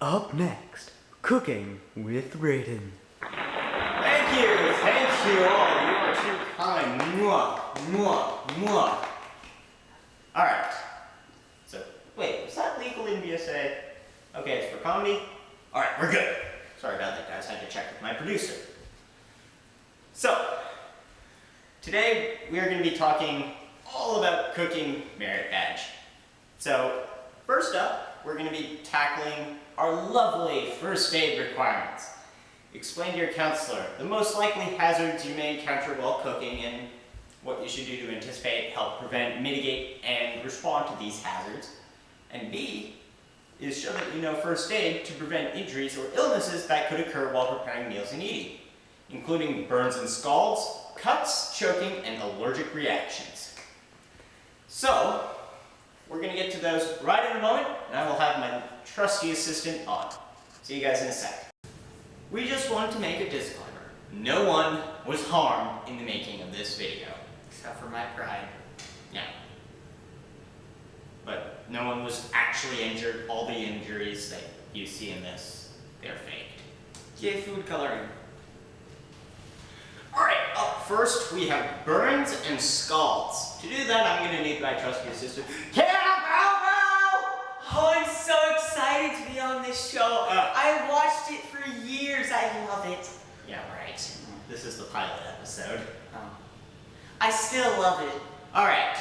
Up next, cooking with Raiden. Thank you all. You are too kind. Mwah, mwah, mwah. Alright. So, wait, was that legal in BSA? Okay, it's for comedy. Alright, we're good. Sorry about that, guys. I had to check with my producer. So, today we are going to be talking all about cooking merit badge. So, first up, we're going to be tackling our lovely first aid requirements. Explain to your counselor the most likely hazards you may encounter while cooking and what you should do to anticipate, help prevent, mitigate, and respond to these hazards. And B is show that you know first aid to prevent injuries or illnesses that could occur while preparing meals and eating, including burns and scalds, cuts, choking, and allergic reactions. So, we're going to get to those right in a moment, and I will have my trusty assistant on. See you guys in a sec. We just wanted to make a disclaimer. No one was harmed in the making of this video. Except for my pride. Yeah. But no one was actually injured. All the injuries that you see in this, they're faked. Yay, food coloring. Alright, up first we have burns and scalds. To do that, I'm going to need my trusty assistant, Camp Albo! Oh, I'm so excited to be on this show. I watched it for years. I love it. Yeah, right. This is the pilot episode. I still love it. Alright,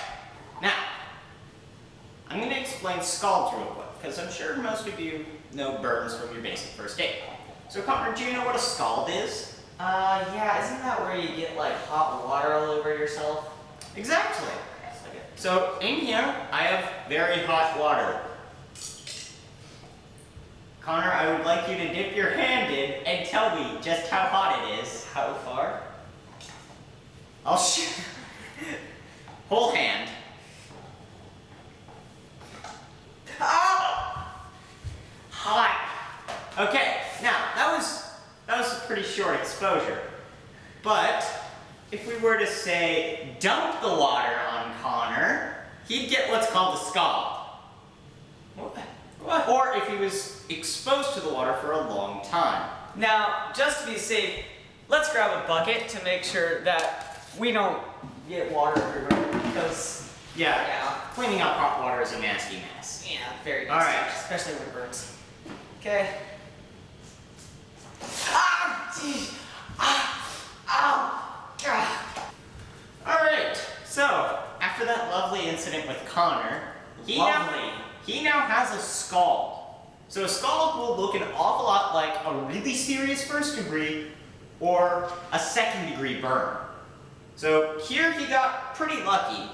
now, I'm going to explain scalds real quick, because I'm sure most of you know burns from your basic first aid. So Connor, do you know what a scald is? Yeah, isn't that where you get like hot water all over yourself? Exactly. So in here, I have very hot water. Connor, I would like you to dip your hand in and tell me just how hot it is. How far? I'll whole hand. Ah! Hot. Okay, now that was a pretty short exposure. But if we were to say dump the water on Connor, he'd get what's called a scald. What? Or if he was exposed to the water for a long time. Now, just to be safe, let's grab a bucket to make sure that we don't get water everywhere because Yeah, cleaning up hot water is a nasty mess. yeah, very nasty, All right. especially when it burns. Okay. Ah! Geez. Ah! Ow! Ah. Alright, so after that lovely incident with Connor, he now has a scald. So a scald will look an awful lot like a really serious first degree or a second degree burn. So here he got pretty lucky.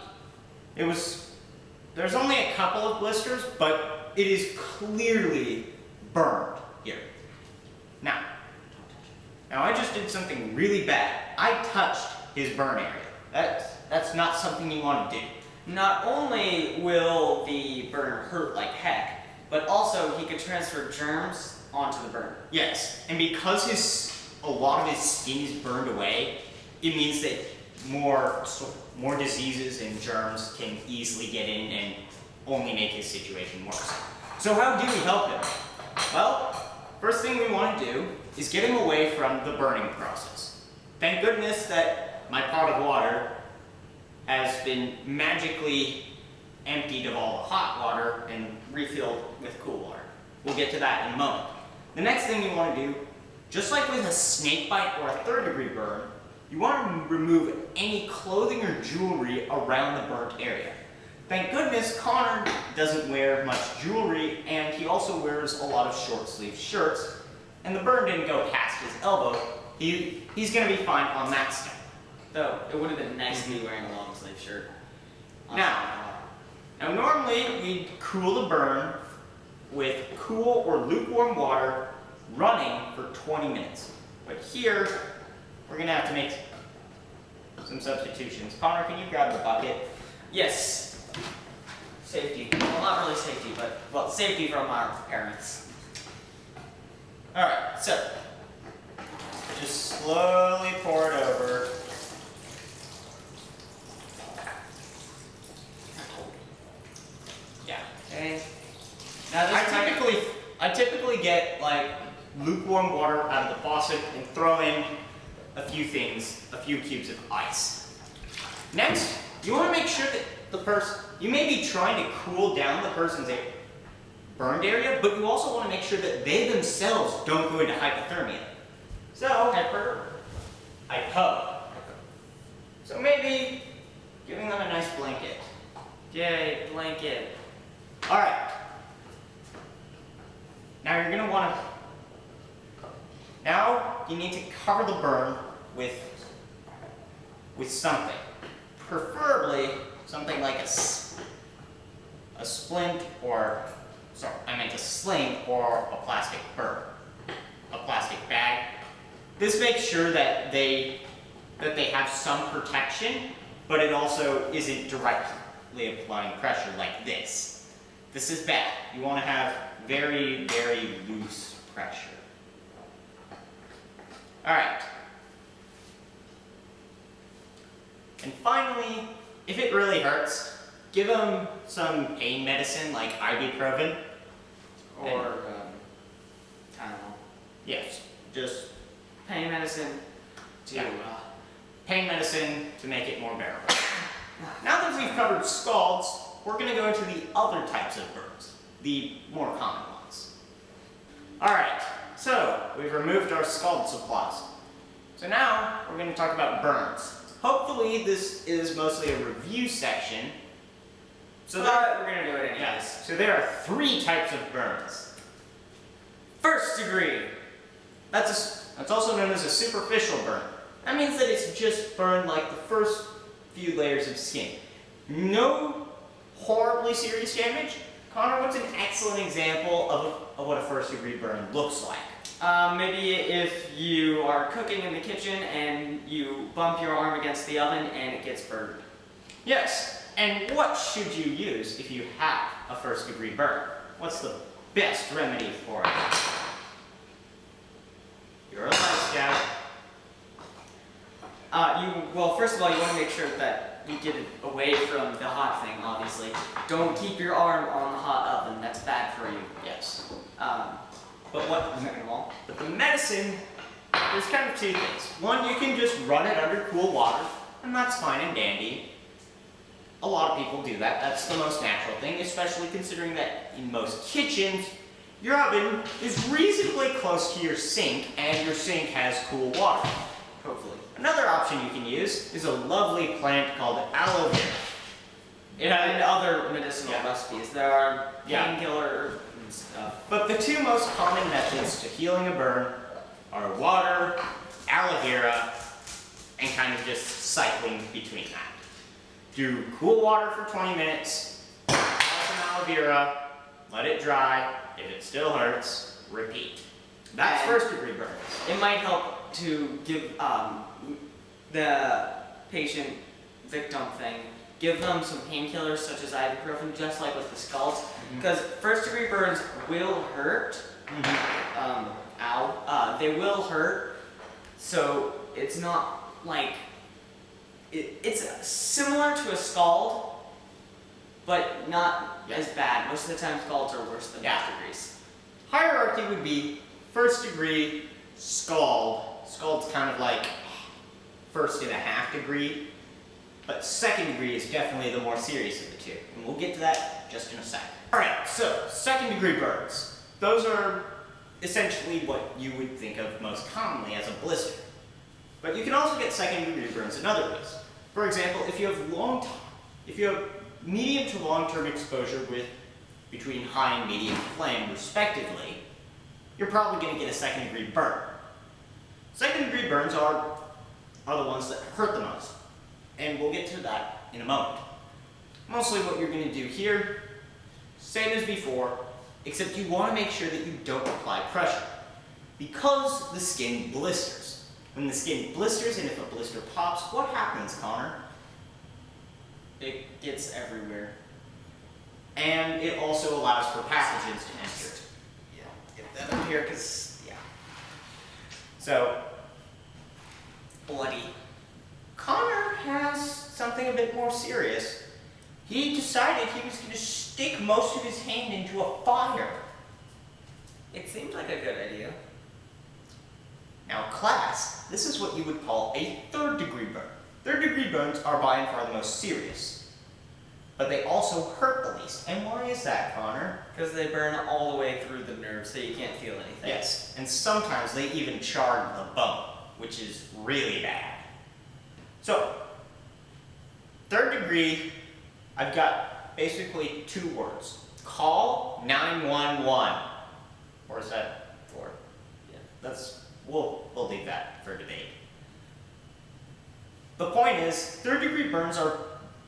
There's only a couple of blisters, but it is clearly burned here. Now I just did something really bad. I touched his burn area. That's not something you want to do. Not only will the burn hurt like heck, but also he could transfer germs onto the burn. Yes, and because a lot of his skin is burned away, it means that more diseases and germs can easily get in and only make his situation worse. So how do we help him? Well, first thing we want to do is get him away from the burning process. Thank goodness that my pot of water has been magically emptied of all the hot water and refilled with cool water. We'll get to that in a moment. The next thing you want to do, just like with a snake bite or a third-degree burn, you want to remove any clothing or jewelry around the burnt area. Thank goodness Connor doesn't wear much jewelry, and he also wears a lot of short-sleeved shirts, and the burn didn't go past his elbow. He's going to be fine on that step. Though, it would have been nice to be wearing a long sleeve shirt. Now normally we'd cool the burn with cool or lukewarm water running for 20 minutes. But here, we're going to have to make some substitutions. Connor, can you grab the bucket? Yes. Safety. Well, not really safety, but, well, safety from our parents. Alright, so, just slowly pour it over. Yeah. Okay. Now this I I typically get like lukewarm water out of the faucet and throw in a few things, a few cubes of ice. Next, you want to make sure that the person, you may be trying to cool down the person's burned area, but you also want to make sure that they themselves don't go into hypothermia. So, hypo. So maybe giving them a nice blanket. Yay, blanket. Alright. Now you're gonna wanna, now you need to cover the burn with something. Preferably something like a splint or, sorry, I meant a sling or a plastic burr. A plastic bag. This makes sure that they have some protection, but it also isn't directly applying pressure like this. This is bad. You want to have very, very loose pressure. Alright. And finally, if it really hurts, give them some pain medicine like ibuprofen. Or, Tylenol. Yes, just Pain medicine to, Yeah. Pain medicine to make it more bearable. Now that we've covered scalds, we're going to go into the other types of burns, the more common ones. Alright, so we've removed our scald supplies. So now we're going to talk about burns. Hopefully this is mostly a review section. So but we're gonna do it anyways. yes, so there are 3 types of burns. First degree. That's also known as a superficial burn. That means that it's just burned like the first few layers of skin. No horribly serious damage. Connor, what's an excellent example of what a first degree burn looks like? Maybe if you are cooking in the kitchen and you bump your arm against the oven and it gets burned. Yes, and what should you use if you have a first degree burn? What's the best remedy for it? You're a Life Scout. Well, first of all, you want to make sure that you get it away from the hot thing, obviously. Don't keep your arm on the hot oven, that's bad for you. Yes. But second of all, But the medicine, there's kind of 2 things. One, you can just run it under cool water, and that's fine and dandy. A lot of people do that. That's the most natural thing, especially considering that in most kitchens, your oven is reasonably close to your sink, and your sink has cool water, hopefully. Another option you can use is a lovely plant called aloe vera. and other medicinal Yeah. recipes. There are Yeah. painkiller and stuff. But the 2 most common methods to healing a burn are water, aloe vera, and kind of just cycling between that. Do cool water for 20 minutes, add some aloe vera, let it dry. If it still hurts, repeat. That's And- first degree burns. It might help to give the patient victim thing, give them some painkillers such as ibuprofen, just like with the scalds, because first degree burns will hurt. They will hurt. So it's not like it's similar to a scald, but not Yeah. as bad. Most of the time, scalds are worse than Yeah. first degrees. Hierarchy would be first degree, scald. Scald's kind of like 1.5 degree, but second degree is definitely the more serious of the 2. And we'll get to that just in a second. Alright, so second degree burns. Those are essentially what you would think of most commonly as a blister. But you can also get second degree burns in other ways. For example, if you have medium to long-term exposure with between high and medium flame respectively, you're probably going to get a second degree burn. Second degree burns are the ones that hurt the most, and we'll get to that in a moment. Mostly what you're going to do here, same as before, except you want to make sure that you don't apply pressure, because the skin blisters. When the skin blisters, and if a blister pops, what happens, Connor? It gets everywhere. And it also allows for pathogens to enter. Yeah, get that up here, cause yeah, So, bloody. Connor has something a bit more serious. He decided he was going to stick most of his hand into a fire. It seemed like a good idea. Now class, this is what you would call a third-degree burn. Third-degree burns are by and far the most serious, but they also hurt the least. And why is that, Connor? Because they burn all the way through the nerve, so you can't feel anything. Yes, and sometimes they even char the bone, which is really bad. So, third degree, I've got basically 2 words. Call 911. Or is that 4? Yeah. We'll leave that for debate. The point is, third degree burns are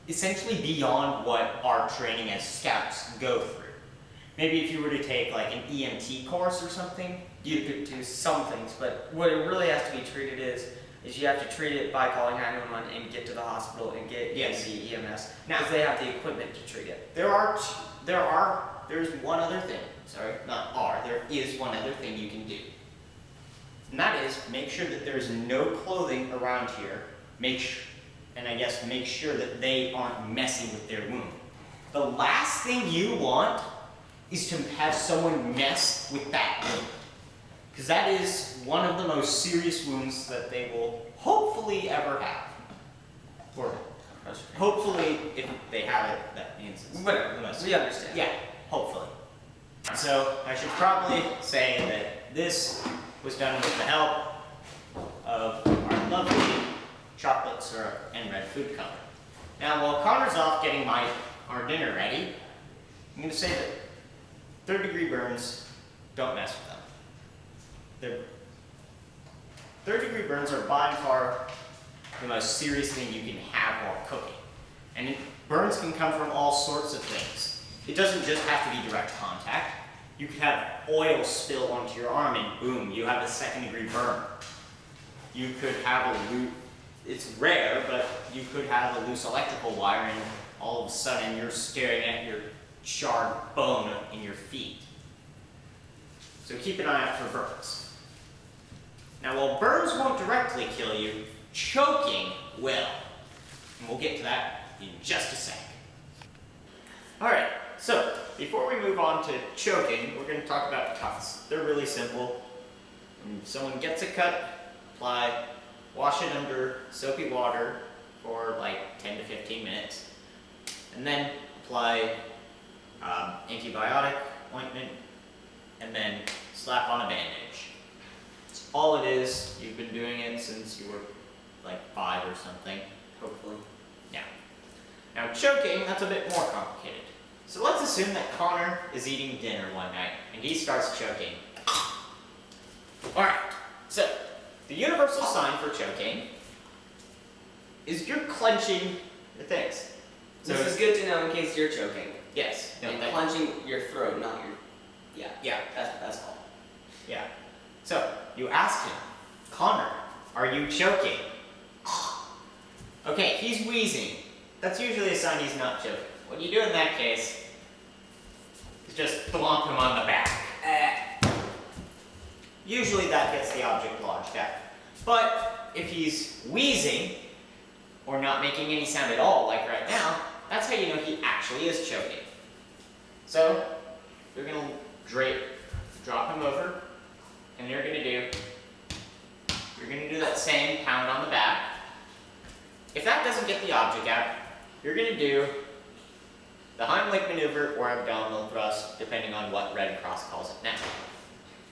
essentially beyond what our training as scouts go through. Maybe if you were to take like an EMT course or something, You could do some things, but what it really has to be treated is you have to treat it by calling 911 and get to the hospital and get Yes. the EMS. Now- Because they have the equipment to treat it. there's one other thing. Sorry, there is one other thing you can do. And that is, make sure that there's no clothing around here. Make sure that they aren't messing with their wound. The last thing you want is to have someone mess with that wound. Because that is one of the most serious wounds that they will hopefully ever have. Or hopefully, if they have it, that means it's Whatever, the most. we understand. Yeah, hopefully. So I should probably say that this was done with the help of our lovely chocolate syrup and red food color. Now, while Connor's off getting our dinner ready, I'm going to say that third degree burns, don't mess with them. Third degree burns are by far the most serious thing you can have while cooking. And burns can come from all sorts of things. It doesn't just have to be direct contact. You could have oil spill onto your arm and boom, you have a second degree burn. You could have it's rare, but you could have a loose electrical wire and all of a sudden you're staring at your charred bone in your feet. So keep an eye out for burns. Now while burns won't directly kill you, choking will. And we'll get to that in just a sec. Alright, so before we move on to choking, we're going to talk about cuts. They're really simple. When someone gets a cut, wash it under soapy water for like 10 to 15 minutes. And then apply antibiotic ointment and then slap on a bandage. That's all it is. You've been doing it since you were like 5 or something, hopefully. Yeah. Now choking, that's a bit more complicated. So let's assume that Connor is eating dinner one night and he starts choking. Alright, so the universal sign for choking is you're clenching your things. So This is good to know in case you're choking. yes. No, And that- clenching your throat, not your... Yeah. That's all. Yeah. So you ask him, Connor, are you choking? Okay, he's wheezing. That's usually a sign he's not choking. What you do in that case is just thwomp him on the back. Usually that gets the object lodged out. But if he's wheezing, or not making any sound at all, like right now, that's how you know he actually is choking. So, you're going to drop him over, and you're going to do that same pound on the back. If that doesn't get the object out, you're going to do the Heimlich maneuver or abdominal thrust, depending on what Red Cross calls it now.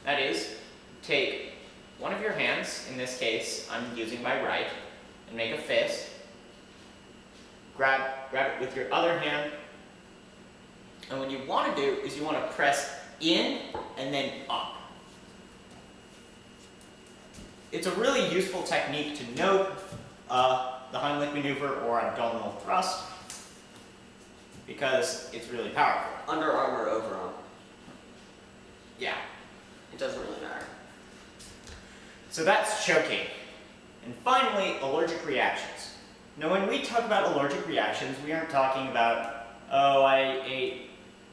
That is, take one of your hands, in this case, I'm using my right, and make a fist. Grab it with your other hand, and what you want to do is you want to press in and then up. It's a really useful technique to note the Heimlich maneuver or abdominal thrust because it's really powerful. Underarm or overarm. Yeah. It doesn't really matter. So that's choking. And finally, allergic reactions. Now when we talk about allergic reactions, we aren't talking about, oh, I ate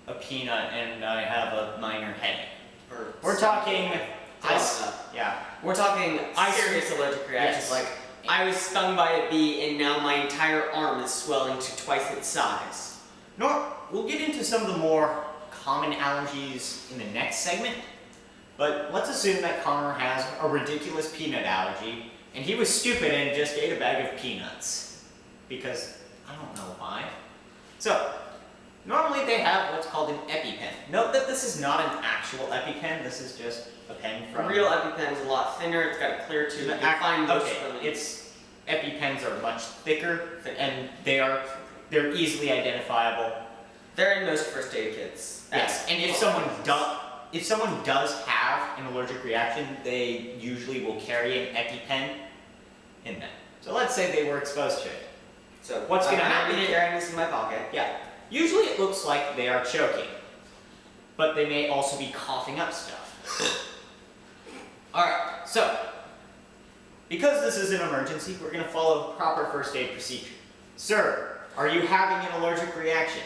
a peanut and I have a minor headache. We're talking We're talking serious allergic reactions, Yes. like I was stung by a bee and now my entire arm is swelling to twice its size. We'll get into some of the more common allergies in the next segment, But let's assume that Connor has a ridiculous peanut allergy, and he was stupid and just ate a bag of peanuts. Because, I don't know why. So, normally they have what's called an EpiPen. Note that this is not an actual EpiPen, this is just a pen A from... real EpiPen is a lot thinner, it's got a clear tube, you can find most of them. EpiPens are much thicker, and they're easily identifiable. They're in most first aid kits. Yes, and if someone does have an allergic reaction, they usually will carry an EpiPen in them. So let's say they were exposed to it. So What's gonna I'm happen happy carrying this in my pocket. Yeah, usually it looks like they are choking, but they may also be coughing up stuff. Alright, so, because this is an emergency, we're going to follow proper first aid procedure. Sir, are you having an allergic reaction?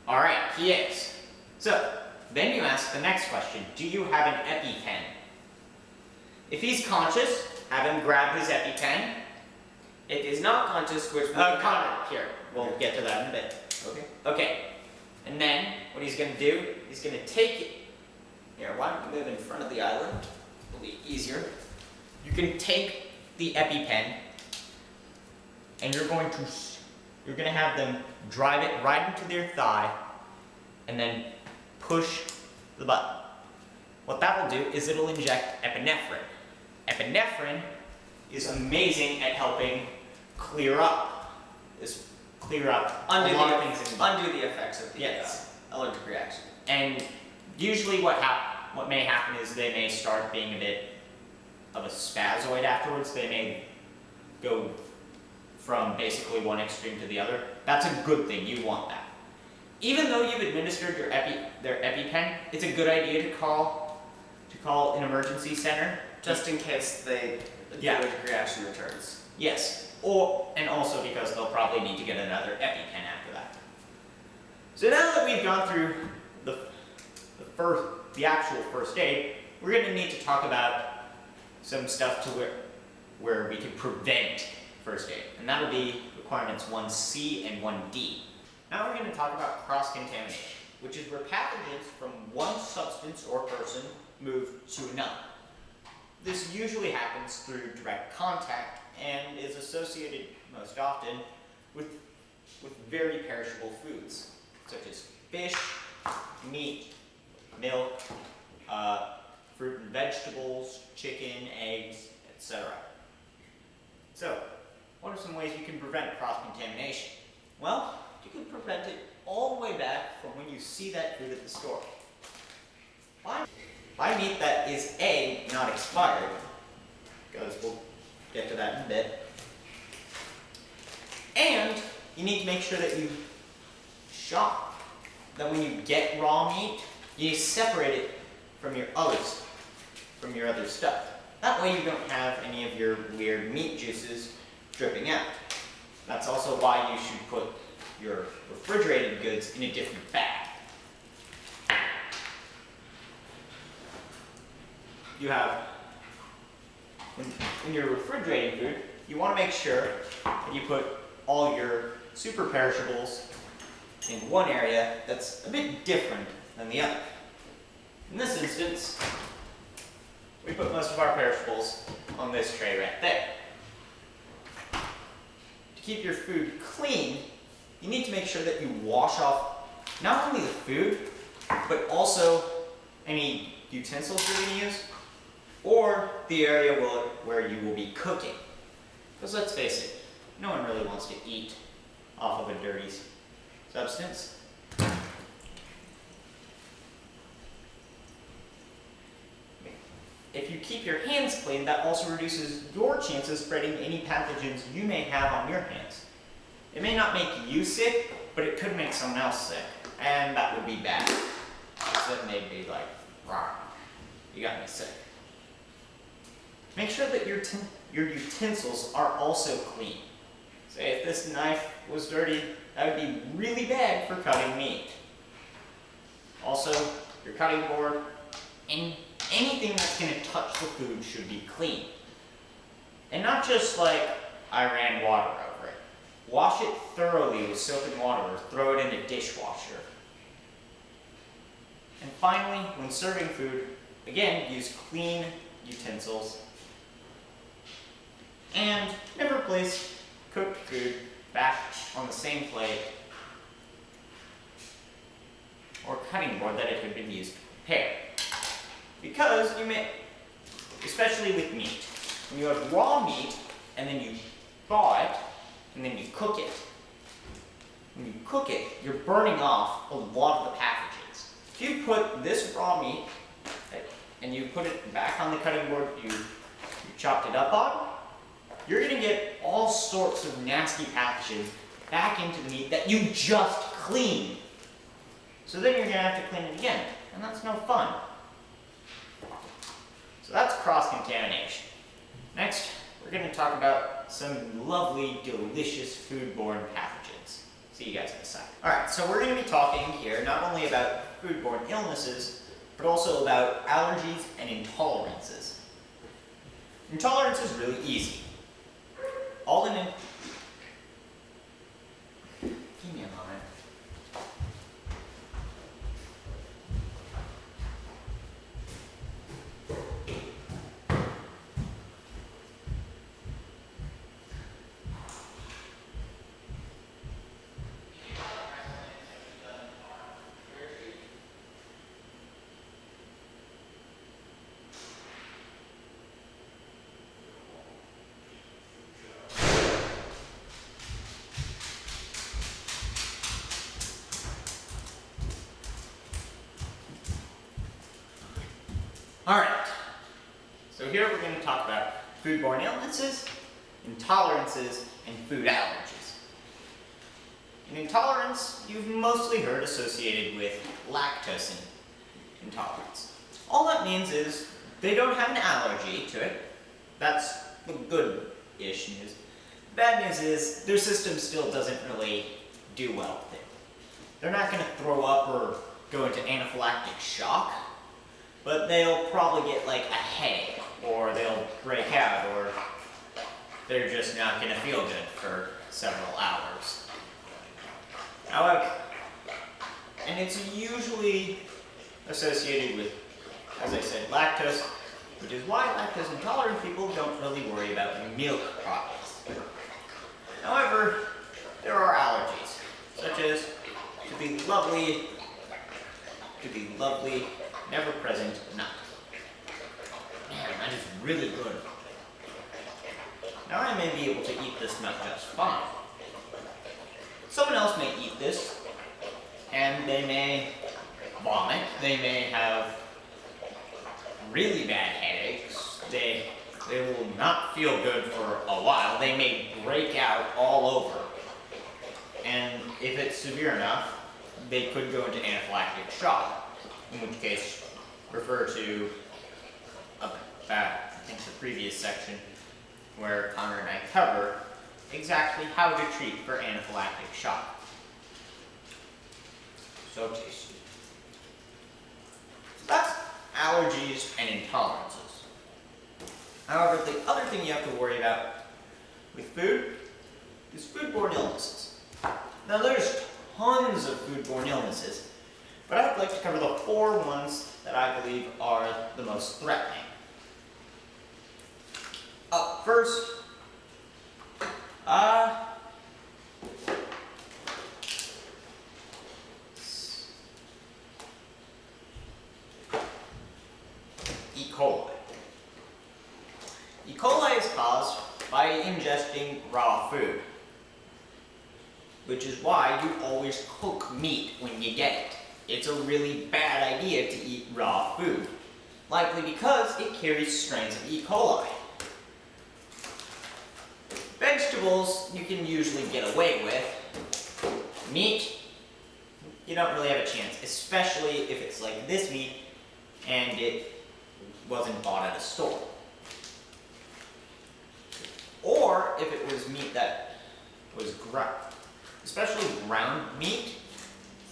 Alright, he is. So, then you ask the next question, do you have an EpiPen? If he's conscious, have him grab his EpiPen. If he's not conscious, which Connor, here, we'll get to that in a bit. Okay. Okay, and then what he's going to do, he's going to take it. Here, why don't you move in front of the island? It'll be easier. You can take the EpiPen, and you're going to have them drive it right into their thigh, and then push the button. What that will do is it'll inject epinephrine. Epinephrine is amazing at helping clear up a lot of things in the body. undo the effects of the allergic reaction. And usually what may happen is they may start being a bit of a spazoid afterwards. They may go from basically one extreme to the other. That's a good thing, you want that. Even though you've administered their EpiPen, it's a good idea to call an emergency center. Just in case the allergic reaction returns. Yes, and also because they'll probably need to get another EpiPen after that. So now that we've gone through the actual first aid, we're going to need to talk about some stuff to where we can prevent first aid, and that'll be requirements 1C and 1D. Now we're going to talk about cross-contamination, which is where pathogens from one substance or person move to another. This usually happens through direct contact and is associated most often with very perishable foods, such as fish, meat, milk, fruit and vegetables, chicken, eggs, etc. So, what are some ways you can prevent cross-contamination? Well, you can prevent it all the way back from when you see that food at the store. Buy meat that is A, not expired, because we'll get to that in a bit. And you need to make sure that you shop. That when you get raw meat, you separate it from your other stuff. That way you don't have any of your weird meat juices dripping out. That's also why you should put your refrigerated goods in a different bag. You have, when you're refrigerating food, you want to make sure that you put all your super perishables in one area that's a bit different than the other. In this instance, we put most of our perishables on this tray right there. To keep your food clean, you need to make sure that you wash off not only the food, but also any utensils you're going to use, or the area where you will be cooking. Because let's face it, no one really wants to eat off of a dirty substance. If you keep your hands clean, that also reduces your chance of spreading any pathogens you may have on your hands. It may not make you sick, but it could make someone else sick, and that would be bad. So then they'd be like, "Rah, you got me sick." Make sure that your utensils are also clean. Say if this knife was dirty, that would be really bad for cutting meat. Also, your cutting board and anything that's going to touch the food should be clean. And not just like I ran water over it. Wash it thoroughly with soap and water or throw it in a dishwasher. And finally, when serving food, again, use clean utensils. And never place cooked food back on the same plate or cutting board that it had been used to prepare. Because you may, especially with meat, when you have raw meat and then you thaw it and then you cook it, when you cook it, you're burning off a lot of the pathogens. If you put this raw meat and you put it back on the cutting board you chopped it up on, you're gonna get all sorts of nasty pathogens back into the meat that you just cleaned. So then you're gonna have to clean it again, and that's no fun. So that's cross-contamination. Next, we're gonna talk about some lovely, delicious foodborne pathogens. See you guys in a second. Alright, so we're gonna be talking here not only about foodborne illnesses, but also about allergies and intolerances. Intolerance is really easy. All in it. Give me a moment. Alright, so here we're going to talk about foodborne illnesses, intolerances, and food allergies. An intolerance you've mostly heard associated with lactose intolerance. All that means is they don't have an allergy to it. That's the good-ish news. Bad news is their system still doesn't really do well with it. They're not going to throw up or go into anaphylactic shock, but they'll probably get like a headache, or they'll break out, or they're just not going to feel good for several hours. However, and it's usually associated with, as I said, lactose, which is why lactose intolerant people don't really worry about milk products. However, there are allergies, such as to the lovely, never present nut. Man, that is really good. Now I may be able to eat this nut just fine. Someone else may eat this, and they may vomit, they may have really bad headaches, they will not feel good for a while, they may break out all over. And if it's severe enough, they could go into anaphylactic shock. In which case, refer to I think the previous section where Connor and I cover exactly how to treat for anaphylactic shock. So tasty. So that's allergies and intolerances. However, the other thing you have to worry about with food is foodborne illnesses. Now there's tons of foodborne illnesses, but I'd like to cover the 4 ones that I believe are the most threatening. Up first, E. coli. E. coli is caused by ingesting raw food, which is why you always cook meat when you get it. It's a really bad idea to eat raw food, likely because it carries strains of E. coli. Vegetables you can usually get away with. Meat, you don't really have a chance, especially if it's like this meat and it wasn't bought at a store. Or if it was meat that was ground, especially ground meat,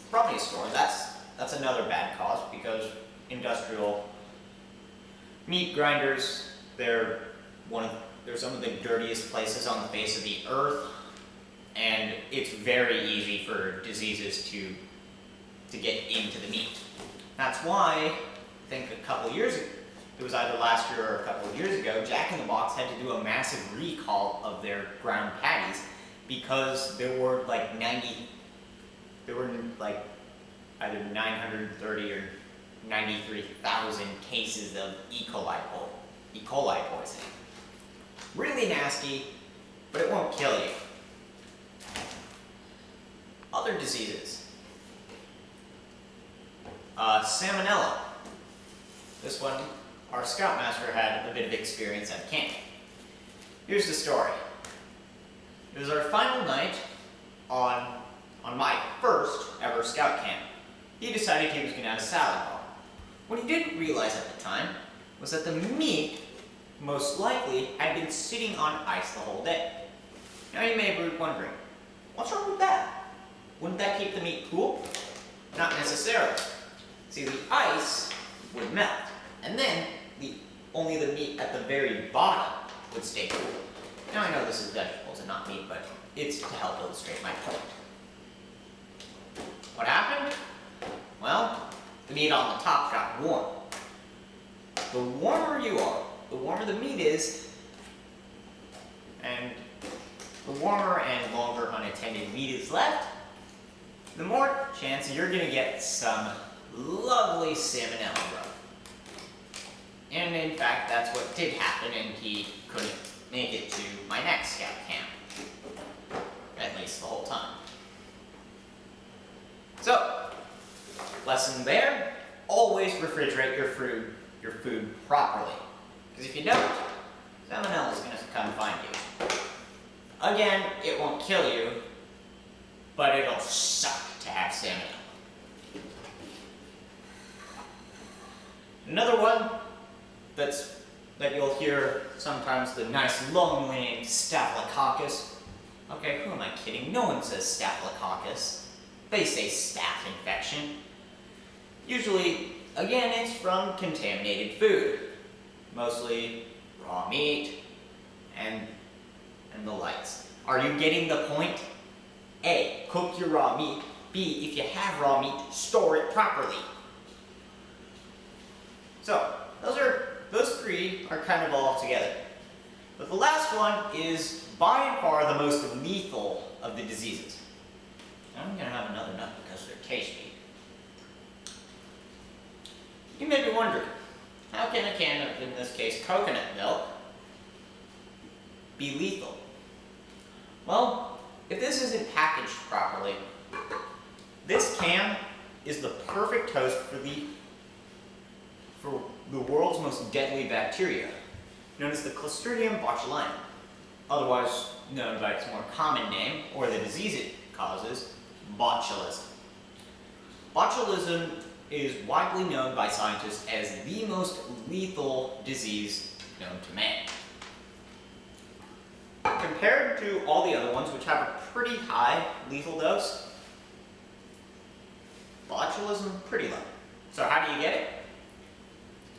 probably a store. That's another bad cause because industrial meat grinders, they're some of the dirtiest places on the face of the earth, and it's very easy for diseases to get into the meat. That's why, I think a couple of years ago, it was either last year or a couple of years ago, Jack in the Box had to do a massive recall of their ground patties because there were like either 930 or 93,000 cases of E. coli poisoning. Really nasty, but it won't kill you. Other diseases. Salmonella. This one, our scoutmaster had a bit of experience at camp. Here's the story. It was our final night on my first ever scout camp. He decided he was going to have a salad bar. What he didn't realize at the time was that the meat, most likely, had been sitting on ice the whole day. Now you may be wondering, what's wrong with that? Wouldn't that keep the meat cool? Not necessarily. See, the ice would melt, and then only the meat at the very bottom would stay cool. Now I know this is vegetables and not meat, but it's to help illustrate my point. What happened? Well, the meat on the top got warm. The warmer you are, the warmer the meat is, and the warmer and longer unattended meat is left, the more chance you're going to get some lovely salmonella growth. And in fact, that's what did happen, and he couldn't make it to my next scout camp. At least the whole time. So, lesson there, always refrigerate your food properly. Because if you don't, salmonella is going to come find you. Again, it won't kill you, but it'll suck to have salmonella. Another one that you'll hear sometimes, the nice long name Staphylococcus. Okay, who am I kidding? No one says Staphylococcus. They say staph infection. Usually, again, it's from contaminated food. Mostly raw meat and the likes. Are you getting the point? A, cook your raw meat. B, if you have raw meat, store it properly. So, those three are kind of all together. But the last one is by and far the most lethal of the diseases. I'm going to have another nut because they're tasty. You may be wondering, how can a can of, in this case, coconut milk, be lethal? Well, if this isn't packaged properly, this can is the perfect host for the world's most deadly bacteria, known as the Clostridium botulinum, otherwise known by its more common name, or the disease it causes, botulism. Botulism is widely known by scientists as the most lethal disease known to man. Compared to all the other ones, which have a pretty high lethal dose, botulism pretty low. So how do you get it?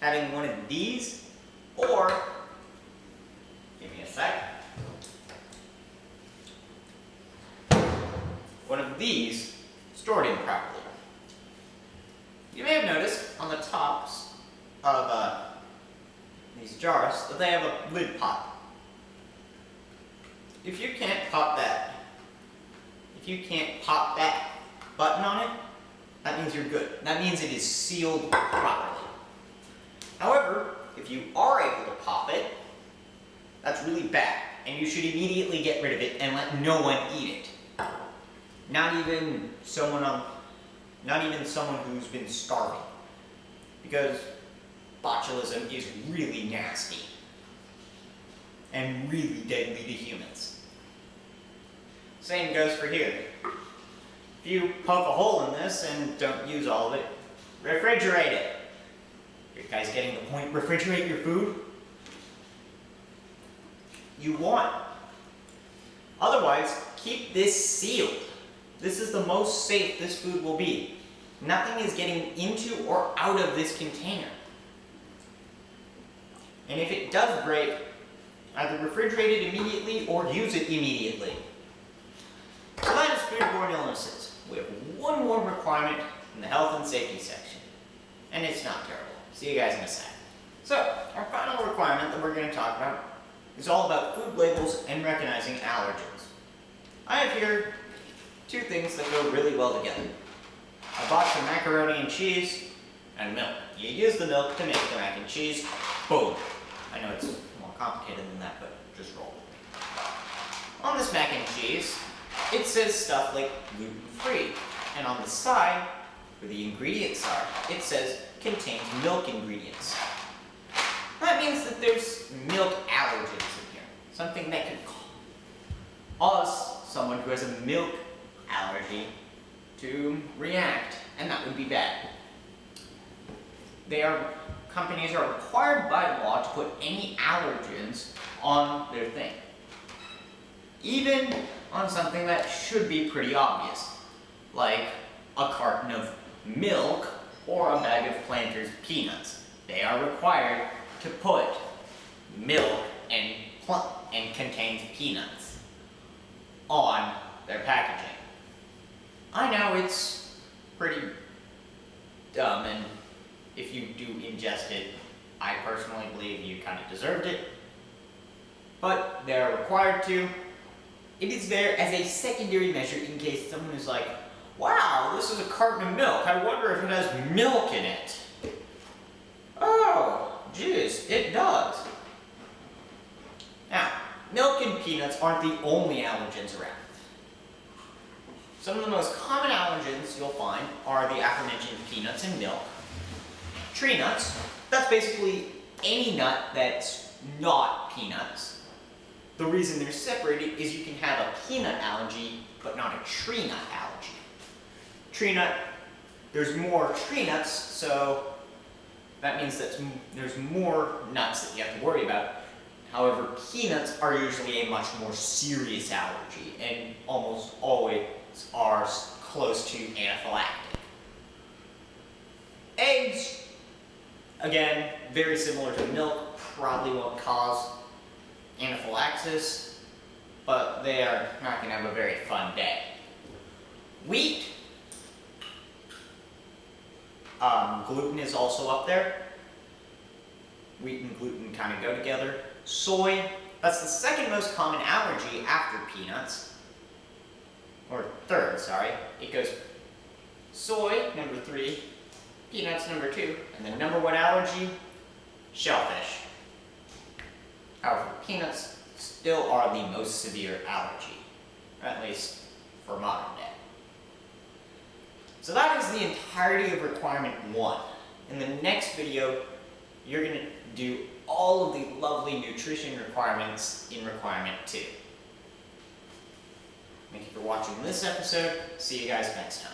Having one of these, or, give me a sec, one of these stored improperly. You may have noticed on the tops of these jars that they have a lid pop. If you can't pop that button on it, that means you're good. That means it is sealed properly. However, if you are able to pop it, that's really bad, and you should immediately get rid of it and let no one eat it. Not even someone who's been starving, because botulism is really nasty and really deadly to humans. Same goes for here. If you poke a hole in this and don't use all of it, refrigerate it. You guys getting the point? Refrigerate your food? You want. Otherwise, keep this sealed. This is the most safe this food will be. Nothing is getting into or out of this container. And if it does break, either refrigerate it immediately or use it immediately. So that is foodborne illnesses. We have one more requirement in the health and safety section. and it's not terrible. See you guys in a sec. So, our final requirement that we're going to talk about is all about food labels and recognizing allergens. I have here two things that go really well together. A box of macaroni and cheese and milk. You use the milk to make the mac and cheese. Boom. I know it's more complicated than that, but just roll. On this mac and cheese, it says stuff like gluten-free. And on the side, where the ingredients are, it says contains milk ingredients. That means that there's milk allergens in here. Something that could cause someone who has a milk allergy to react, and that would be bad. Companies are required by law to put any allergens on their thing. Even on something that should be pretty obvious, like a carton of milk or a bag of Planters peanuts. They are required to put milk and contains peanuts on their packaging. I know it's pretty dumb, and if you do ingest it, I personally believe you kind of deserved it. But they're required to. It is there as a secondary measure in case someone is like, wow, this is a carton of milk. I wonder if it has milk in it. Oh, geez, it does. Now, milk and peanuts aren't the only allergens around. Some of the most common allergens you'll find are the aforementioned peanuts and milk. Tree nuts, that's basically any nut that's not peanuts. The reason they're separated is you can have a peanut allergy, but not a tree nut allergy. Tree nut, there's more tree nuts, so that means that there's more nuts that you have to worry about. However, peanuts are usually a much more serious allergy, and almost always are close to anaphylactic. Eggs, again, very similar to milk, probably won't cause anaphylaxis, but they are not going to have a very fun day. Wheat, gluten is also up there. Wheat and gluten kind of go together. Soy, that's the second most common allergy after peanuts. Or third, sorry. It goes soy, number 3, peanuts, number 2, and the number 1 allergy, shellfish. However, peanuts still are the most severe allergy, at least for modern day. So that is the entirety of requirement 1. In the next video, you're going to do all of the lovely nutrition requirements in requirement 2. Thank you for watching this episode. See you guys next time.